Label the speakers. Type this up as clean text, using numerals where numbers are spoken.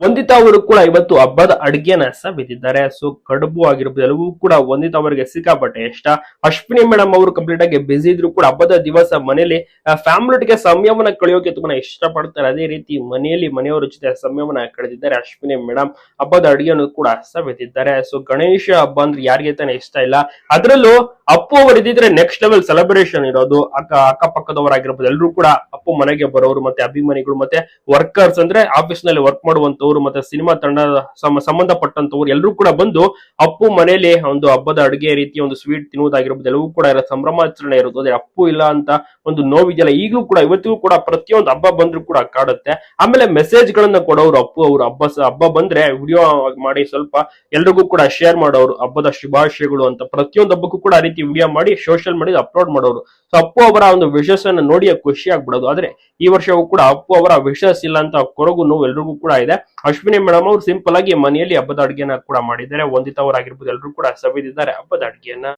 Speaker 1: ವಂದಿತಾ ಅವರು ಕೂಡ ಇವತ್ತು ಹಬ್ಬದ ಅಡುಗೆನ ಸವಿದಿದ್ದಾರೆ. ಸೊ ಕಡುಬು ಆಗಿರ್ಬೋದು ಎಲ್ಲವೂ ಕೂಡ ವಂದಿತಾ ಅವರಿಗೆ ಸಿಕ್ಕಾಪಟ್ಟೆ ಇಷ್ಟ. ಅಶ್ವಿನಿ ಮೇಡಮ್ ಅವರು ಕಂಪ್ಲೀಟ್ ಆಗಿ ಬಿಸಿ ಇದ್ರು ಕೂಡ ಹಬ್ಬದ ದಿವಸ ಮನೆಯಲ್ಲಿ ಫ್ಯಾಮಿಲಿಗೆ ಸಮಯವನ್ನ ಕಳೆಯೋಕೆ ತುಂಬಾ ಇಷ್ಟಪಡ್ತಾರೆ. ಅದೇ ರೀತಿ ಮನೆಯಲ್ಲಿ ಮನೆಯವರ ಜೊತೆ ಸಮಯವನ್ನ ಕಳೆದಿದ್ದಾರೆ ಅಶ್ವಿನಿ ಮೇಡಮ್. ಹಬ್ಬದ ಅಡುಗೆಯನ್ನು ಕೂಡ ಸವಿದಿದ್ದಾರೆ. ಸೊ ಗಣೇಶ ಹಬ್ಬ ಅಂದ್ರೆ ಯಾರಿಗೆ ತಾನೇ ಇಷ್ಟ ಇಲ್ಲ. ಅದರಲ್ಲೂ ಅಪ್ಪು ಅವರು ಇದ್ದಿದ್ರೆ ನೆಕ್ಸ್ಟ್ ಲೆವೆಲ್ ಸೆಲೆಬ್ರೇಷನ್ ಇರೋದು. ಅಕ್ಕಪಕ್ಕದವರಾಗಿರ್ಬೋದು ಎಲ್ಲರೂ ಕೂಡ ಅಪ್ಪು ಮನೆಗೆ ಬರೋರು, ಮತ್ತೆ ಅಭಿಮಾನಿಗಳು, ಮತ್ತೆ ವರ್ಕರ್ಸ್ ಅಂದ್ರೆ ಆಫೀಸ್ ನಲ್ಲಿ ವರ್ಕ್ ಮಾಡುವಂತವ್ರು, ಮತ್ತೆ ಸಿನಿಮಾ ತಂಡ ಸಂಬಂಧಪಟ್ಟಂತವ್ರು ಎಲ್ಲರೂ ಕೂಡ ಬಂದು ಅಪ್ಪು ಮನೆಯಲ್ಲಿ ಒಂದು ಹಬ್ಬದ ಅಡುಗೆ ರೀತಿಯ ಒಂದು ಸ್ವೀಟ್ ತಿನ್ನುವುದಾಗಿರ್ಬೋದು ಎಲ್ಲವೂ ಕೂಡ ಸಂಭ್ರಮಾಚರಣೆ ಇರೋದು. ಅದೇ ಅಪ್ಪು ಇಲ್ಲ ಅಂತ ಒಂದು ನೋವಿದೆಯಲ್ಲ ಈಗಲೂ ಕೂಡ ಇವತ್ತಿಗೂ ಕೂಡ ಪ್ರತಿಯೊಂದು ಹಬ್ಬ ಬಂದ್ರು ಕೂಡ ಕಾಡುತ್ತೆ. ಆಮೇಲೆ ಮೆಸೇಜ್ ಗಳನ್ನ ಕೊಡೋರು ಅಪ್ಪು ಅವರು. ಹಬ್ಬ ಬಂದ್ರೆ ವಿಡಿಯೋ ಮಾಡಿ ಸ್ವಲ್ಪ ಎಲ್ರಿಗೂ ಕೂಡ ಶೇರ್ ಮಾಡೋರು, ಹಬ್ಬದ ಶುಭಾಶಯಗಳು ಅಂತ ಪ್ರತಿಯೊಂದು ಹಬ್ಬಕ್ಕೂ ಕೂಡ ಆ ರೀತಿ ವಿಡಿಯೋ ಮಾಡಿ ಸೋಷಿಯಲ್ ಮೀಡಿಯಾ ಅಪ್ಲೋಡ್ ಮಾಡೋರು. ಸೊ ಅಪ್ಪು ಅವರ ಒಂದು ವಿಶಸ್ ಅನ್ನು ನೋಡಿ ಖುಷಿ ಆಗ್ಬಿಡೋದು. ಆದ್ರೆ ಈ ವರ್ಷವೂ ಕೂಡ ಅಪ್ಪು ಅವರ ವಿಶಸ್ ಇಲ್ಲ ಅಂತ ಕೊರಗು ನೋವು ಎಲ್ರಿಗೂ ಕೂಡ ಇದೆ. ಅಶ್ವಿನಿ ಮೇಡಮ್ ಅವರು ಸಿಂಪಲ್ ಆಗಿ ಮನೆಯಲ್ಲಿ ಹಬ್ಬದ ಅಡುಗೆನ ಕೂಡ ಮಾಡಿದ್ದಾರೆ. ವಂದಿತಾ ಅವರಾಗಿರ್ಬೋದು ಎಲ್ಲರೂ ಕೂಡ ಸವಿದಿದ್ದಾರೆ ಹಬ್ಬದ ಅಡುಗೆಯನ್ನ.